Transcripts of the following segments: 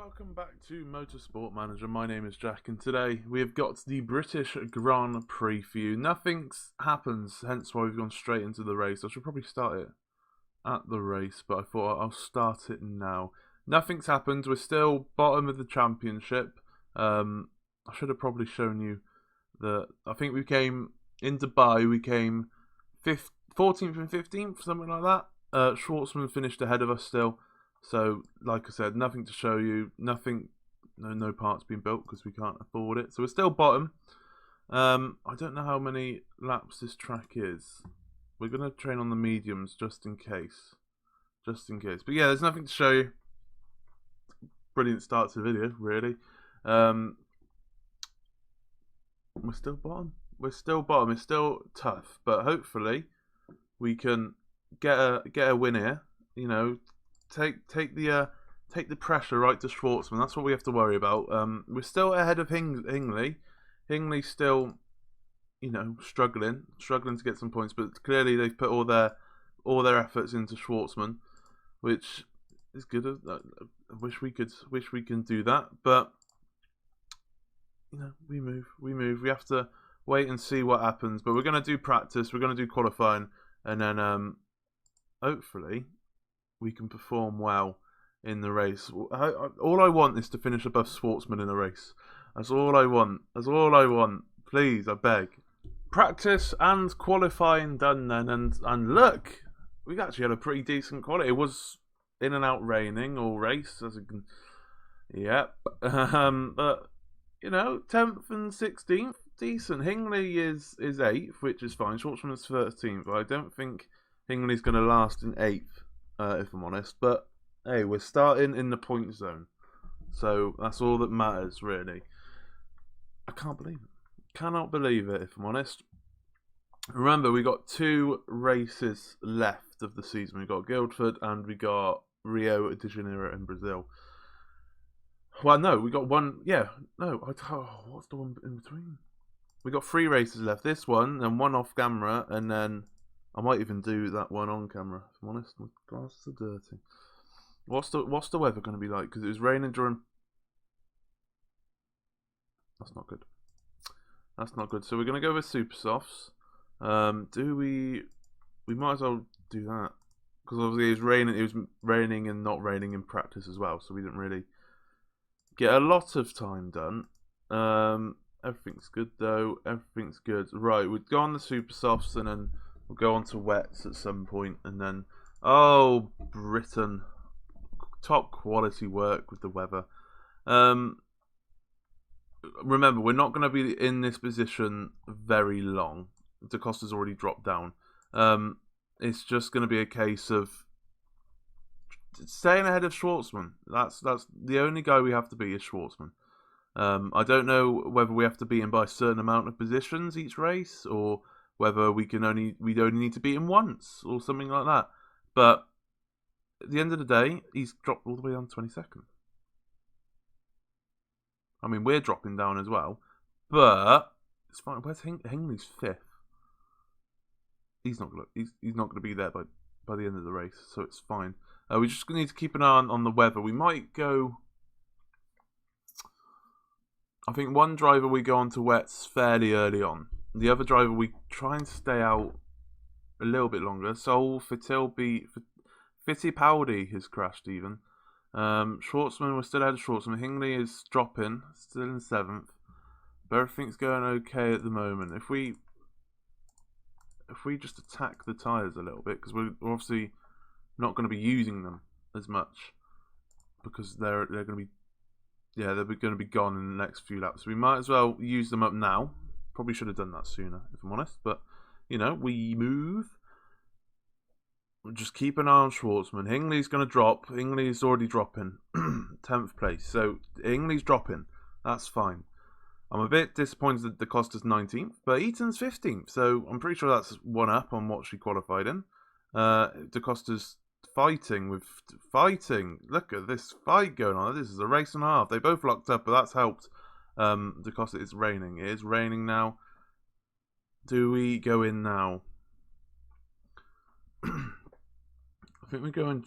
welcome back to Motorsport Manager. My name is Jack, and today we have got the British Grand Prix for you. Nothing's happens, hence why we've gone straight into the race. I should probably start it at the race, but I thought I'll start it now. Nothing's happened. We're still bottom of the championship. I should have probably shown you that. I think we came in Dubai. We came 14th and 15th, something like that. Schwartzman finished ahead of us still. So, like I said, nothing to show you. Nothing, no parts being built because we can't afford it. So we're still bottom. I don't know how many laps this track is. We're going to train on the mediums just in case. Just in case. But yeah, there's nothing to show you. Brilliant start to the video, really. We're still bottom. We're still bottom. It's still tough. But hopefully, we can get a win here. You know, take the pressure right to Schwartzman. That's what we have to worry about. We're still ahead of Hingley. Hingley's still, struggling to get some points, but clearly they've put all their efforts into Schwartzman, which is good. I wish we can do that, but we move. We have to wait and see what happens. But we're gonna do practice. We're gonna do qualifying, and then hopefully we can perform well in the race. All I want is to finish above Schwartzman in a race. That's all I want. That's all I want. Please, I beg. Practice and qualifying done then, and look, we actually had a pretty decent quality. It was in and out raining all race, as you can. Yep. But 10th and 16th, decent. Hingley is 8th, which is fine. Schwartzman's 13th, but I don't think Hingley's going to last in 8th. If I'm honest, but hey, we're starting in the point zone, so that's all that matters, really. I can't believe it. Cannot believe it, if I'm honest. Remember, we got 2 races left of the season. We got Guildford and we got Rio de Janeiro in Brazil. Well, no, we got one. Yeah, no. What's the one in between? We got 3 races left. This one and one off camera, and then I might even do that one on camera, if I'm honest. My glasses are dirty. What's the weather going to be like? Because it was raining during... That's not good. That's not good. So we're going to go with super softs. We might as well do that. Because obviously it was raining and not raining in practice as well. So we didn't really get a lot of time done. Everything's good though. Everything's good. Right, we'd go on the super softs and then... we'll go on to wets at some point, and then Britain, top quality work with the weather. Remember, we're not going to be in this position very long. Da Costa's already dropped down. It's just going to be a case of staying ahead of Schwartzman. That's the only guy we have to beat is Schwartzman. I don't know whether we have to beat him by a certain amount of positions each race, or whether we only need to beat him once or something like that. But at the end of the day, he's dropped all the way down to 22nd. I mean, we're dropping down as well, but it's fine. Where's Hingley's 5th? He's not gonna be there by the end of the race, so it's fine. We just need to keep an eye on the weather. We might go. I think one driver we go on to wets fairly early on. The other driver, we try and stay out a little bit longer. Fittipaldi has crashed even. Schwartzman, we're still ahead of Schwartzman. Hingley is dropping, still in 7th. But everything's going okay at the moment. If we just attack the tyres a little bit, because we're obviously not going to be using them as much, because they're going to be gone in the next few laps. So we might as well use them up now. Probably should have done that sooner, if I'm honest. But, we move. We'll just keep an eye on Schwartzman. Hingley's going to drop. Hingley's already dropping. 10th place. So, Hingley's dropping. That's fine. I'm a bit disappointed that Da Costa's 19th. But Eaton's 15th. So, I'm pretty sure that's one up on what she qualified in. Da Costa's fighting. Look at this fight going on. This is a race and a half. They both locked up, but that's helped. Da Costa, it's raining. It is raining now. Do we go in now? I think we're going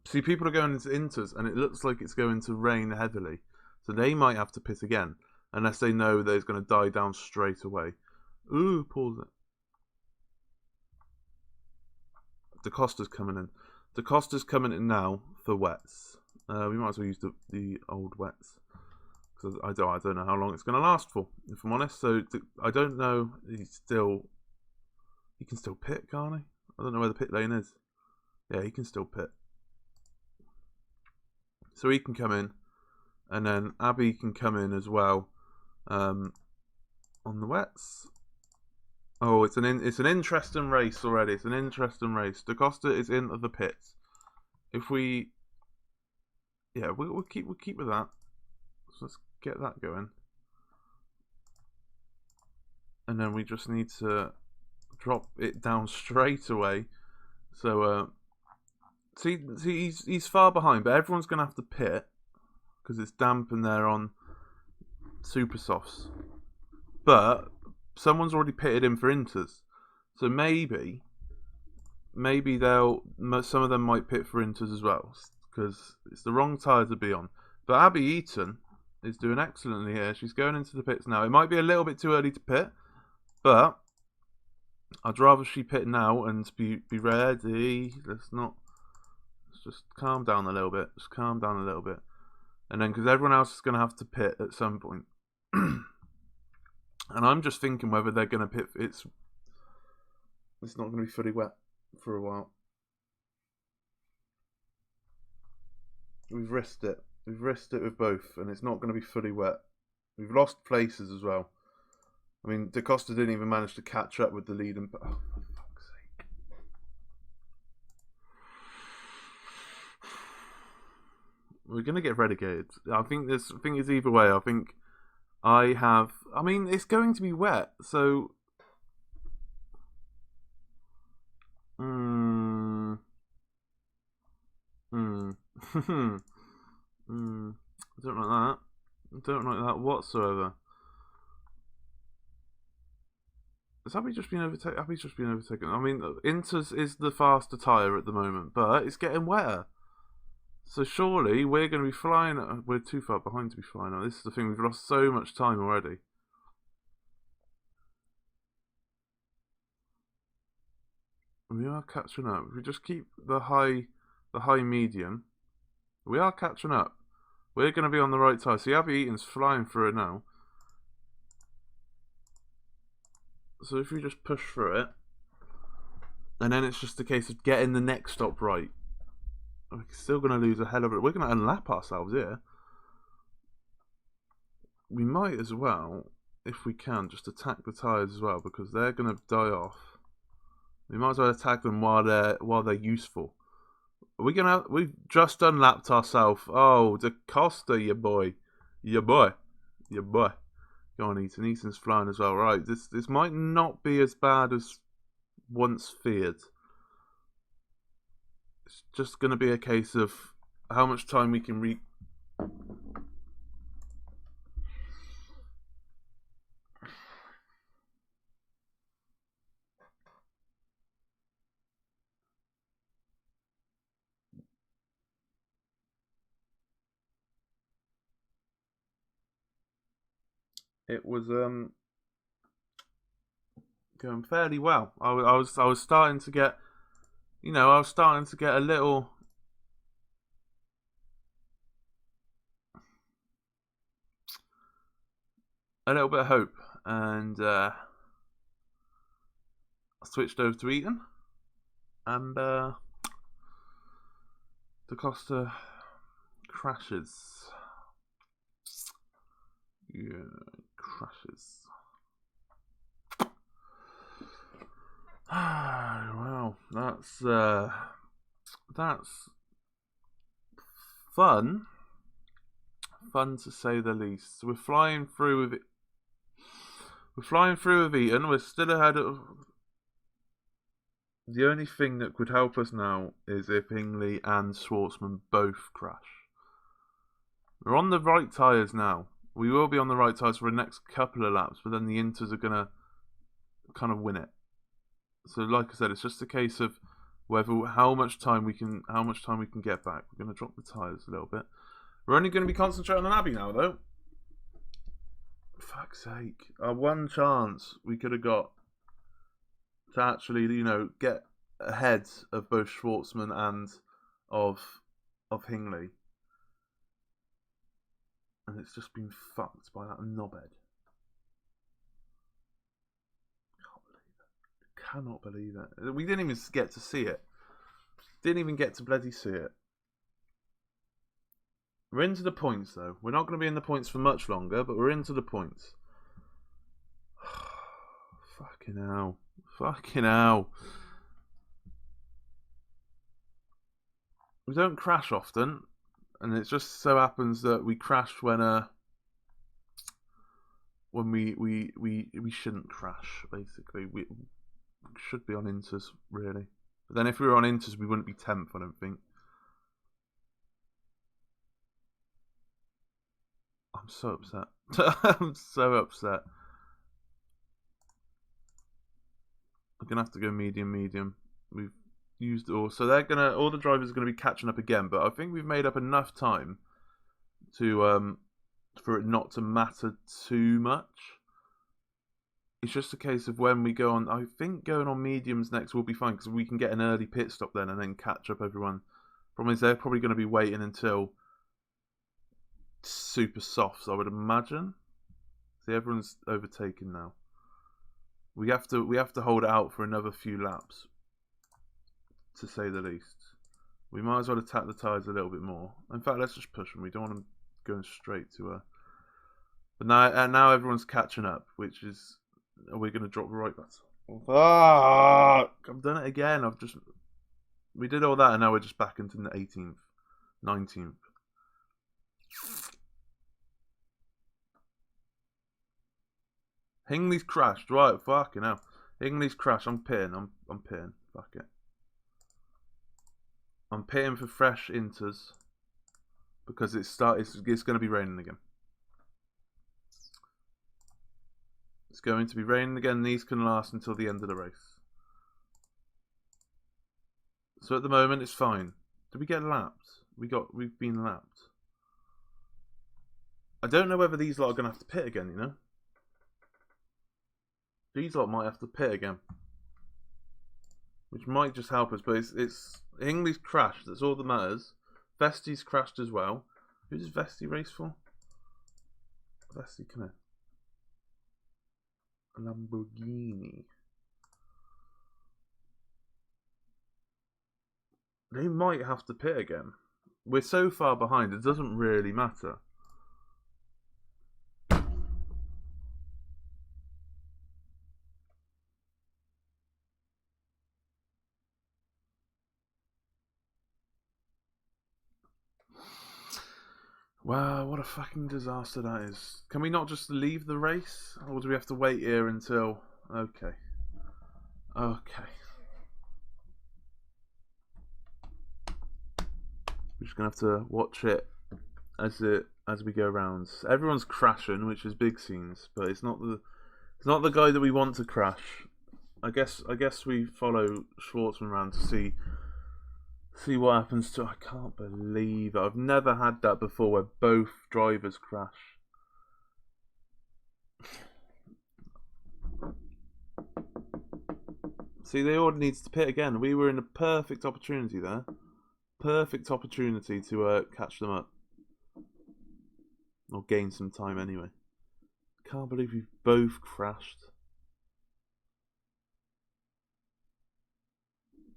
See, people are going into Inters, and it looks like it's going to rain heavily. So they might have to pit again, unless they know that it's going to die down straight away. Ooh, pause it. DaCosta's coming in. DaCosta's coming in now for wets. We might as well use the old wets. Because I don't know how long it's going to last for, if I'm honest. So I don't know. He can still pit, can't he? I don't know where the pit lane is. Yeah, he can still pit. So he can come in, and then Abby can come in as well on the wets. Oh, it's an interesting race already. It's an interesting race. DaCosta is in the pits. If we, yeah, we'll keep with that. So let's get that going, and then we just need to drop it down straight away. So see, he's far behind, but everyone's gonna have to pit because it's damp and they're on super softs. But someone's already pitted in for Inters, so maybe some of them might pit for Inters as well because it's the wrong tyre to be on. But Abby Eaton is doing excellently here. She's going into the pits now. It might be a little bit too early to pit, but I'd rather she pit now and be ready. Let's just calm down a little bit. Just calm down a little bit. And then, because everyone else is going to have to pit at some point. And I'm just thinking whether they're going to pit. It's not going to be fully wet for a while. We've risked it. We've risked it with both, and it's not going to be fully wet. We've lost places as well. I mean, DaCosta didn't even manage to catch up with the lead. And oh, for fuck's sake! We're going to get relegated. I think it's either way. I mean, it's going to be wet, so. I don't like that. I don't like that whatsoever. Has Abby just been overtaken? Abby's just been overtaken. I mean, Inters is the faster tyre at the moment, but it's getting wetter. So surely we're going to be flying. We're too far behind to be flying. This is the thing. We've lost so much time already. We are catching up. If we just keep the high medium, we are catching up. We're going to be on the right tyre. See, Abby Eaton's flying through it now. So if we just push through it, and then it's just a case of getting the next stop right. We're still going to lose a hell of it. We're going to unlap ourselves here. We might as well, if we can, just attack the tyres as well, because they're going to die off. We might as well attack them while they're useful. We've just unlapped ourselves. Oh, DaCosta, your boy. Go on, Eaton. Eaton's flying as well. Right, this might not be as bad as once feared. It's just going to be a case of how much time we can It was going fairly well. I was starting to get, I was starting to get a little bit of hope, and I switched over to Eaton, and DaCosta crashes. Yeah, crashes. Wow, that's fun. Fun to say the least. So we're flying through with it. We're flying through with Eaton. We're still ahead of. The only thing that could help us now is if Hingley and Schwartzman both crash. We're on the right tyres now. We will be on the right tyres for the next couple of laps, but then the Inters are going to kind of win it. So like I said, it's just a case of how much time we can get back. We're going to drop the tyres a little bit. We're only going to be concentrating on Abbey now, though. Fuck's sake. Our one chance we could have got to actually, get ahead of both Schwartzman and of Hingley. And it's just been fucked by that knobhead. Cannot believe it. We didn't even get to see it. Didn't even get to bloody see it. We're into the points, though. We're not going to be in the points for much longer, but we're into the points. Fucking hell. Fucking hell. We don't crash often, and it just so happens that we crashed when we shouldn't crash, basically. We should be on Inters, really. But then if we were on Inters, we wouldn't be 10th, I don't think. I'm so upset. I'm so upset. We're going to have to go medium. We've used it all. So all the drivers are going to be catching up again. But I think we've made up enough time to for it not to matter too much. It's just a case of when we go on. I think going on mediums next will be fine because we can get an early pit stop then and then catch up everyone. Problem is they're probably going to be waiting until super softs, I would imagine. See, everyone's overtaken now. We have to hold it out for another few laps, to say the least. We might as well attack the tyres a little bit more. In fact, let's just push them. We don't want them going straight to her. But now everyone's catching up, which is. Are we going to drop right back? Ah! I've done it again. We did all that, and now we're just back into the 18th, 19th. Hingley's crashed. Right, fucking hell. Hingley's crashed. I'm pitting. I'm pitting. Fuck it. I'm pitting for fresh inters because it's going to be raining again. It's going to be raining again. These can last until the end of the race. So at the moment it's fine. Did we get lapped? We've been lapped. I don't know whether these lot are going to have to pit again, you know? These lot might have to pit again. Which might just help us, but it's Hingley's crashed, that's all that matters. Vesti's crashed as well. Who does Vesti race for? Vesti, come here. Lamborghini. They might have to pit again. We're so far behind, it doesn't really matter. Wow, what a fucking disaster that is. Can we not just leave the race? Or do we have to wait here until... Okay. Okay. We're just going to have to watch it as we go around. Everyone's crashing, which is big scenes, but it's not the guy that we want to crash. I guess we follow Schwartzman around to see what happens to. I can't believe it. I've never had that before where both drivers crash. See, they all needs to pit again. We were in a perfect opportunity there. Perfect opportunity to catch them up. Or gain some time anyway. Can't believe we've both crashed.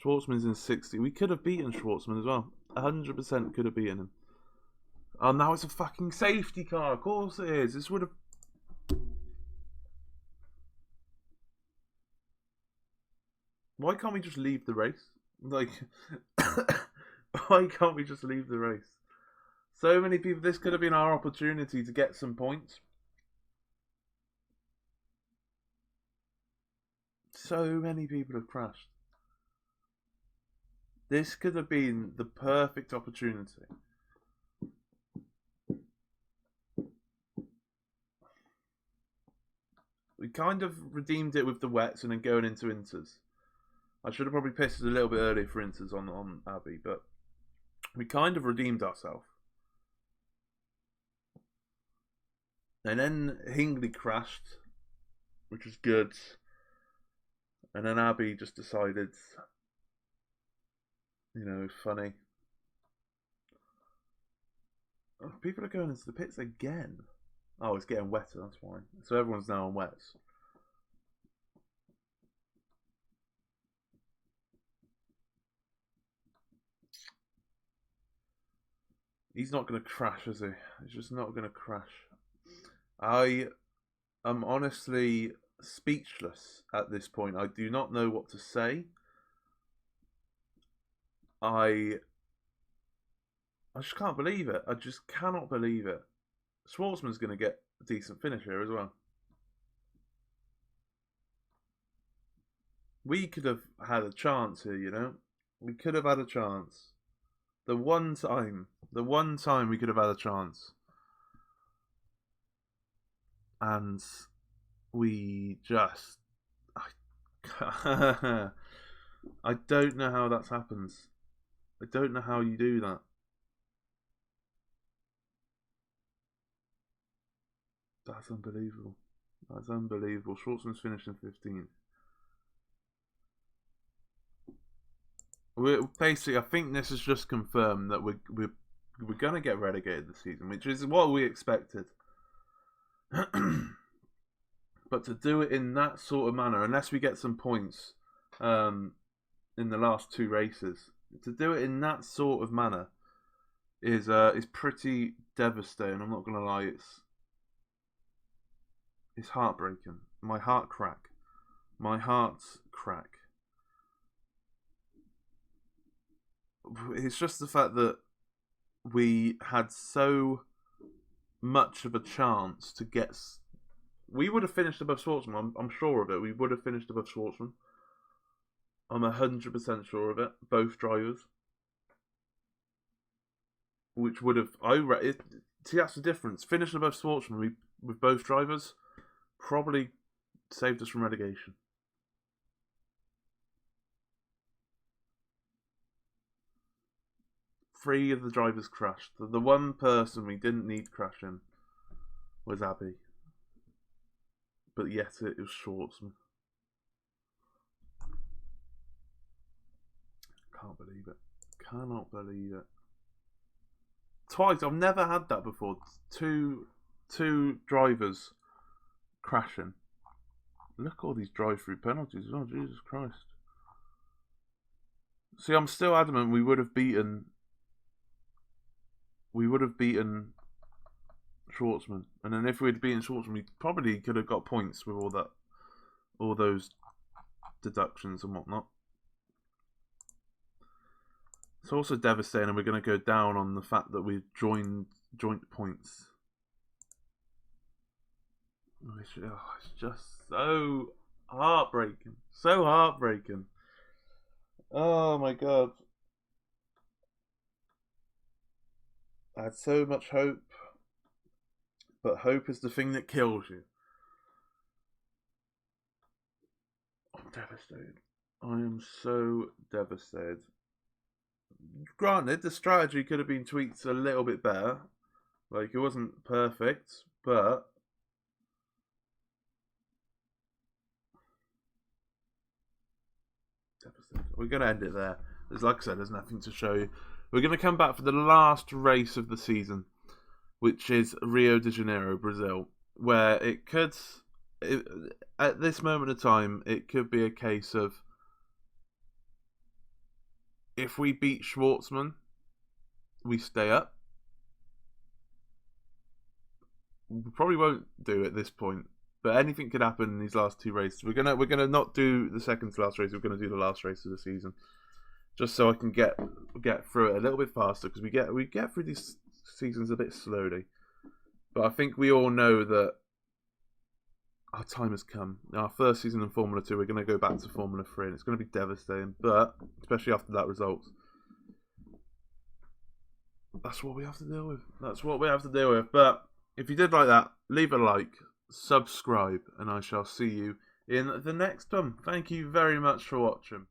Schwartzman's in 60. We could have beaten Schwartzman as well. 100% could have beaten him. Oh, now it's a fucking safety car. Of course it is. This would have... Why can't we just leave the race? Like... Why can't we just leave the race? So many people... This could have been our opportunity to get some points. So many people have crashed. This could have been the perfect opportunity. We kind of redeemed it with the wets and then going into inters. I should have probably pissed a little bit earlier, for instance, on Abbey, but we kind of redeemed ourselves. And then Hingley crashed, which was good. And then Abbey just decided, funny. Oh, people are going into the pits again. Oh, it's getting wetter, that's why. So everyone's now on wets. He's not going to crash, is he? He's just not going to crash. I am honestly speechless at this point. I do not know what to say. I just can't believe it. I just cannot believe it. Schwartzman's going to get a decent finish here as well. We could have had a chance here, We could have had a chance. The one time we could have had a chance. And we just... I don't know how that happens. I don't know how you do that. That's unbelievable. That's unbelievable. Schwartzman's finished in 15th. Basically, I think this has just confirmed that we're gonna get relegated this season, which is what we expected. But to do it in that sort of manner, unless we get some points in the last 2 races, to do it in that sort of manner is pretty devastating. I'm not gonna lie, it's heartbreaking. My heart crack. My heart's crack. It's just the fact that we had so much of a chance to get... We would have finished above Schwartzman. I'm sure of it. We would have finished above Schwartzman. I'm 100% sure of it. Both drivers. Which would have... See, that's the difference. Finishing above Schwartzman with both drivers probably saved us from relegation. Three of the drivers crashed. The one person we didn't need crashing was Abbey. But yet it was Schwartzman. Can't believe it. Cannot believe it. Twice. I've never had that before. Two drivers crashing. Look at all these drive-through penalties. Oh, Jesus Christ. See, I'm still adamant we would have beaten Schwartzman, and then if we'd beaten Schwartzman, we probably could have got points with all those deductions and whatnot. It's also devastating, and we're going to go down on the fact that we've joint points. It's just so heartbreaking. So heartbreaking. Oh my God. I had so much hope. But hope is the thing that kills you. I'm devastated. I am so devastated. Granted, the strategy could have been tweaked a little bit better. Like, it wasn't perfect, but... Devastated. We're going to end it there. Like I said, there's nothing to show you. We're going to come back for the last race of the season, which is Rio de Janeiro, Brazil, where at this moment of time, it could be a case of, if we beat Schwartzman, we stay up. We probably won't do it at this point, but anything could happen in these last 2 races. We're gonna not do the second to last race. We're gonna do the last race of the season, just so I can get through it a little bit faster, because we get through these seasons a bit slowly. But I think we all know that our time has come. Our first season in Formula 2, we're going to go back to Formula 3, and it's going to be devastating, but especially after that result. That's what we have to deal with. That's what we have to deal with. But if you did like that, leave a like, subscribe, and I shall see you in the next one. Thank you very much for watching.